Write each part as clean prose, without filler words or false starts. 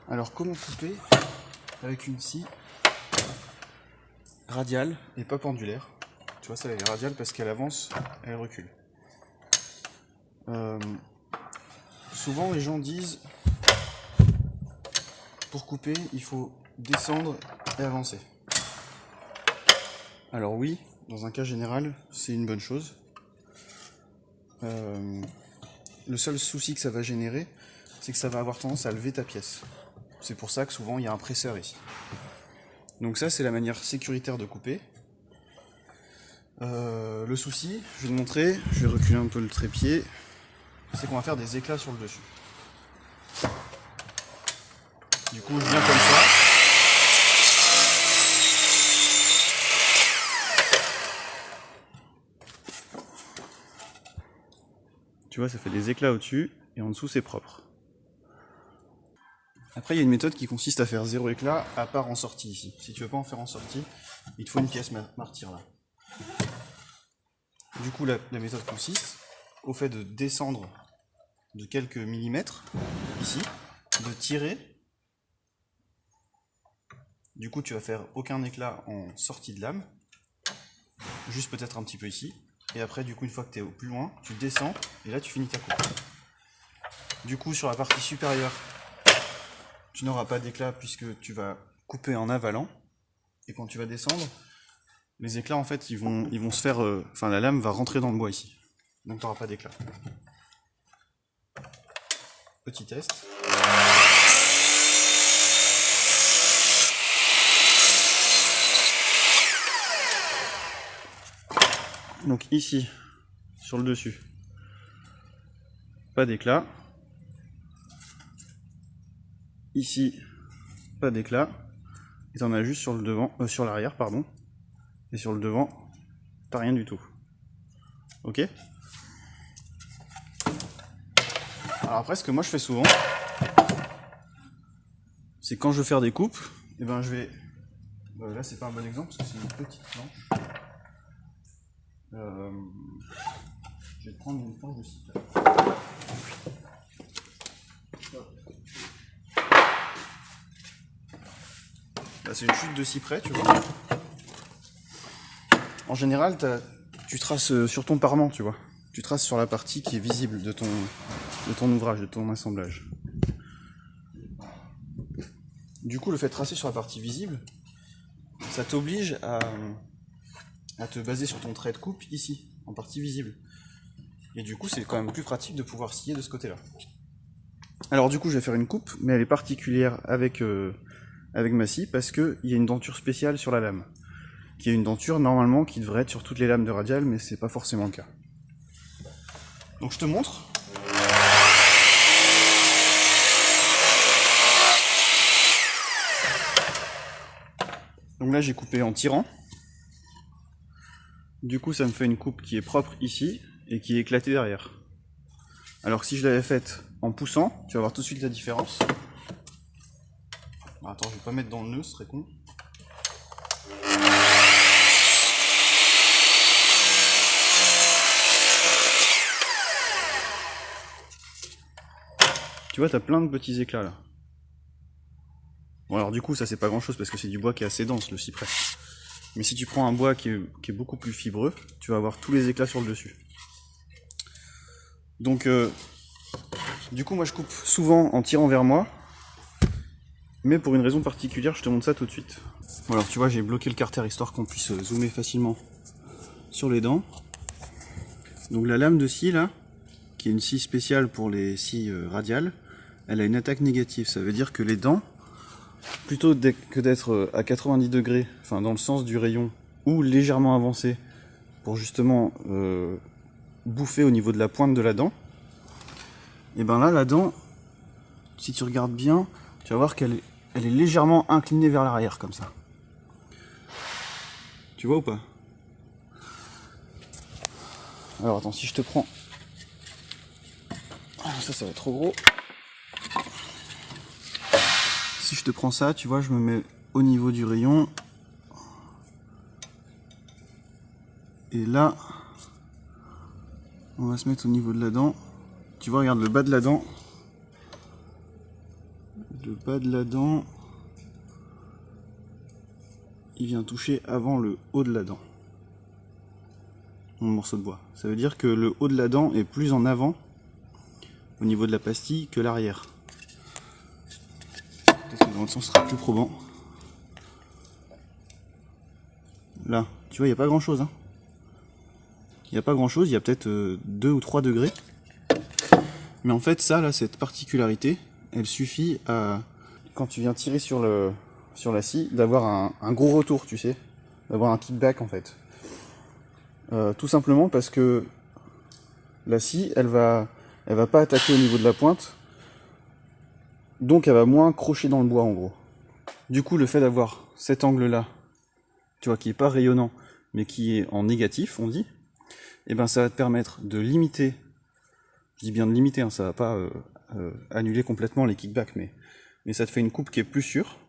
Alors comment couper avec une scie radiale et pas pendulaire? Tu vois, ça elle est radiale parce qu'elle avance, elle recule. Souvent les gens disent pour couper il faut descendre et avancer. Alors oui, dans un cas général c'est une bonne chose. Le seul souci que ça va générer, c'est que ça va avoir tendance à lever ta pièce. C'est pour ça que souvent il y a un presseur ici. Donc ça c'est la manière sécuritaire de couper. Le souci, je vais te montrer, je vais reculer un peu le trépied, c'est qu'on va faire des éclats sur le dessus. Du coup je viens comme ça. Tu vois, ça fait des éclats au-dessus et en dessous c'est propre. Après il y a une méthode qui consiste à faire 0 éclat à part en sortie ici. Si tu veux pas en faire en sortie, il te faut une pièce martyre là. Du coup la méthode consiste au fait de descendre de quelques millimètres ici, de tirer. Du coup tu vas faire aucun éclat en sortie de lame, juste peut-être un petit peu ici. Et après du coup une fois que tu es au plus loin, tu descends et là tu finis ta coupe. Du coup sur la partie supérieure, tu n'auras pas d'éclat puisque tu vas couper en avalant. Et quand tu vas descendre, les éclats en fait ils vont se faire, enfin la lame va rentrer dans le bois ici. Donc tu n'auras pas d'éclat. Petit test. Donc ici, sur le dessus, pas d'éclat. Ici, pas d'éclat. Et t'en as juste sur le devant, sur l'arrière, pardon. Et sur le devant, t'as rien du tout. Ok? Alors après, ce que moi je fais souvent, c'est quand je veux faire des coupes, et ben je vais... là c'est pas un bon exemple parce que c'est une petite planche. Je vais prendre une planche de cycle. Là c'est une chute de cyprès, tu vois. En général, tu traces sur ton parement, tu vois. Tu traces sur la partie qui est visible de ton ouvrage, de ton assemblage. Du coup, le fait de tracer sur la partie visible, ça t'oblige à te baser sur ton trait de coupe ici, en partie visible. Et du coup, c'est quand même plus pratique de pouvoir scier de ce côté-là. Alors du coup, je vais faire une coupe, mais elle est particulière avec ma scie parce qu'il y a une denture spéciale sur la lame. Qui est une denture normalement qui devrait être sur toutes les lames de radial, mais c'est pas forcément le cas. Donc je te montre. Donc là j'ai coupé en tirant. Du coup ça me fait une coupe qui est propre ici et qui est éclatée derrière. Alors que si je l'avais faite en poussant, tu vas voir tout de suite la différence. Alors, attends, je vais pas mettre dans le nœud, ce serait con. Tu vois, t'as plein de petits éclats là. Bon alors du coup ça c'est pas grand chose parce que c'est du bois qui est assez dense, le cyprès. Mais si tu prends un bois qui est beaucoup plus fibreux, tu vas avoir tous les éclats sur le dessus. Donc du coup moi je coupe souvent en tirant vers moi, mais pour une raison particulière, je te montre ça tout de suite. Bon, alors tu vois, j'ai bloqué le carter histoire qu'on puisse zoomer facilement sur les dents. Donc la lame de scie là, qui est une scie spéciale pour les scies radiales, elle a une attaque négative. Ça veut dire que les dents, plutôt que d'être à 90 degrés, enfin dans le sens du rayon, ou légèrement avancé, pour justement bouffer au niveau de la pointe de la dent, et ben là, la dent, si tu regardes bien, tu vas voir qu'elle est légèrement inclinée vers l'arrière, comme ça. Tu vois ou pas? Alors attends, si je te prends... Ça va être trop gros. Si je te prends ça, tu vois, je me mets au niveau du rayon. Et là, on va se mettre au niveau de la dent. Tu vois, regarde le bas de la dent. le bas de la dent, il vient toucher avant le haut de la dent. Mon morceau de bois. Ça veut dire que le haut de la dent est plus en avant au niveau de la pastille que l'arrière. Peut-être que dans l'autre sens ce sera plus probant. Là, tu vois, il n'y a pas grand chose. Hein. Il n'y a pas grand chose, il y a peut-être 2 ou 3 degrés. Mais en fait, ça, là, cette particularité, elle suffit à, quand tu viens tirer sur la scie, d'avoir un gros retour, tu sais, d'avoir un kickback en fait. Tout simplement parce que la scie, elle va pas attaquer au niveau de la pointe, donc elle va moins crocher dans le bois en gros. Du coup, le fait d'avoir cet angle-là, tu vois, qui est pas rayonnant, mais qui est en négatif, on dit, et ben ça va te permettre de limiter, je dis bien de limiter, hein, ça va pas annuler complètement les kickbacks, mais ça te fait une coupe qui est plus sûre,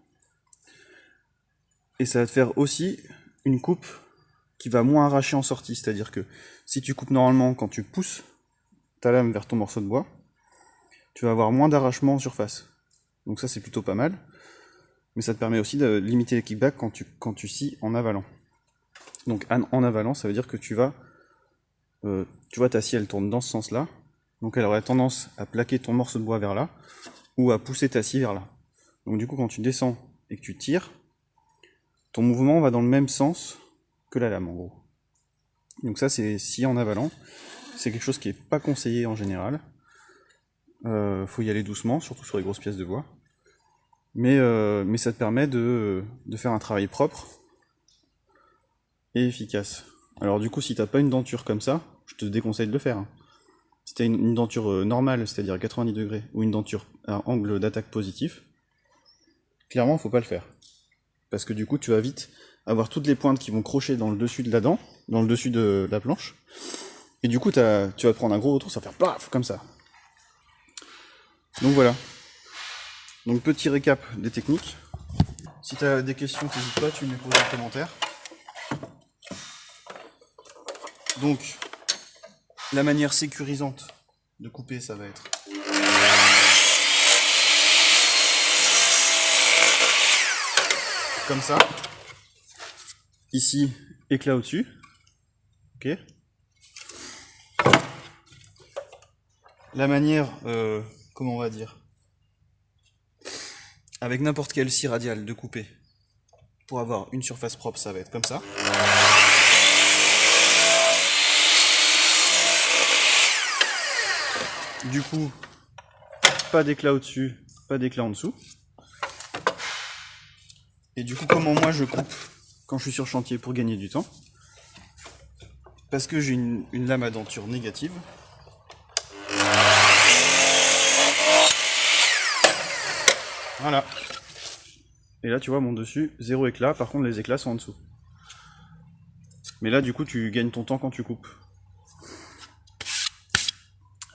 et ça va te faire aussi une coupe qui va moins arracher en sortie, c'est-à-dire que si tu coupes normalement quand tu pousses ta lame vers ton morceau de bois, tu vas avoir moins d'arrachement en surface. Donc ça c'est plutôt pas mal, mais ça te permet aussi de limiter les kickbacks quand tu scies en avalant. Donc en avalant, ça veut dire que tu vois, ta scie elle tourne dans ce sens-là, donc elle aurait tendance à plaquer ton morceau de bois vers là, ou à pousser ta scie vers là. Donc du coup quand tu descends et que tu tires, ton mouvement va dans le même sens que la lame en gros. Donc ça c'est scier en avalant, c'est quelque chose qui est pas conseillé en général. Faut y aller doucement, surtout sur les grosses pièces de bois. Mais ça te permet de faire un travail propre et efficace. Alors du coup, si t'as pas une denture comme ça, je te déconseille de le faire. Hein. Si t'as une denture normale, c'est-à-dire à 90 degrés, ou une denture à angle d'attaque positif, clairement, faut pas le faire. Parce que du coup, tu vas vite avoir toutes les pointes qui vont crocher dans le dessus de la dent, dans le dessus de la planche. Et du coup, tu vas te prendre un gros retour, ça va faire paf, comme ça. Donc voilà. Donc petit récap des techniques. Si tu as des questions, n'hésite pas, tu me les poses en commentaire. Donc, la manière sécurisante de couper, ça va être comme ça. Ici, éclat au-dessus. Ok. La manière, comment on va dire, avec n'importe quelle scie radiale de couper, pour avoir une surface propre, ça va être comme ça. Du coup, pas d'éclat au-dessus, pas d'éclat en dessous. Et du coup, comment moi je coupe quand je suis sur chantier pour gagner du temps? Parce que j'ai une lame à denture négative. Voilà. Et là, tu vois, mon dessus, 0 éclat. Par contre, les éclats sont en dessous. Mais là, du coup, tu gagnes ton temps quand tu coupes.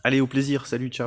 Allez, au plaisir. Salut, ciao.